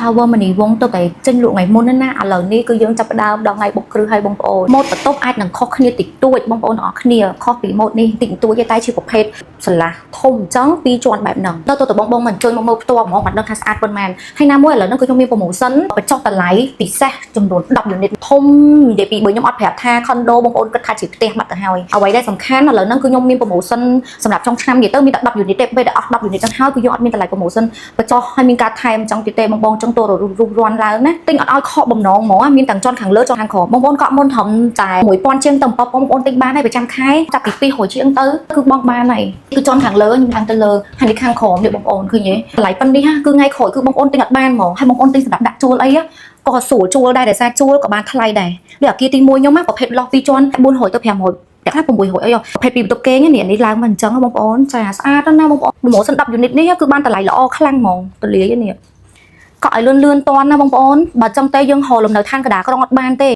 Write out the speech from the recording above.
ថាវមនីវងទៅតែចេញលក់ថ្ងៃមុនណាឥឡូវនេះគឺយើងចាប់ដើមដល់ថ្ងៃបុកគ្រឹះឲ្យបងប្អូនម៉ូតបន្ទប់អាចនឹងខុសគ្នាតិចតួចបងប្អូនទាំងអស់គ្នាខុសពីម៉ូតនេះតិចតួចតែជាប្រភេទស្រឡះធំអញ្ចឹងពីរជាន់បែបហ្នឹងទៅបងមិនជួយមកមើលផ្ទាល់ហ្មងមិនដឹងថាស្អាតប៉ុន្មានហើយណាមួយឥឡូវហ្នឹងគឺខ្ញុំមានប្រូម៉ូសិនបញ្ចុះតម្លៃពិសេសចំនួន10 unit ធំនិយាយពីបើខ្ញុំអត់ប្រាប់ថា condo បងប្អូនគិតថាជាផ្ទះបាត់ទៅហើយអ្វីដែលសំខាន់ឥឡូវហ្នឹងគឺខ្ញុំមានប្រូម៉ូសិនសម្រាប់ចុងឆ្នាំនិយាយទៅមានតែ10 unit ទេពេលដែលអស់10 unit ហ្នឹងហើយគឺយើងអត់មានតម្លៃប្រូម៉ូសិនបញ្ចុះហើយមានការថែមអញ្ចឹងទៀតទេបងចឹងទៅរូបរាន់ឡើងណាទិញអត់ឲ្យខកបំណងហ្មងមានទាំងជាន់ខាងលើជាន់ខាងក្រោមបងប្អូនកក់មុនត្រឹមតែ1000ជាងទៅបងប្អូនទិញបានហើយប្រចាំខែចាប់ពី200ជាងទៅគឺបងបានហើយគឺជាន់ខាងលើខ្ញុំខាងទៅលើហើយនេះខាងក្រោមនេះបងប្អូនឃើញទេតម្លៃប៉ុណ្នេះគឺថ្ងៃក្រោយគឺបងប្អូនទិញអត់បានហ្មងហើយបងប្អូនទិញសម្រាប់ដាក់ជួលអីក៏ស្រួលជួលដែរដោយសារជួលក៏បានថ្លៃដែរនេះអាគារទី1ខ្ញុំប្រភេទឡោះ2ជាន់400ទៅ500តែខ្លះ600អីប្រភេទពីបន្ទប់គេនេះឡើងមកអញ្ចឹងបងប្អូនចាស្អាតណាស់បងប្អូនប្រម៉ូសិន10 unit នេះគឺបានតម្លៃល្អខ្លាំងហ្មងទលាយនេះក៏ឲ្យលឿនតន់ណាបងប្អូនបើចង់តែយើងហៅលំនៅឋានកណ្ដាលក្រុងអត់បានទេ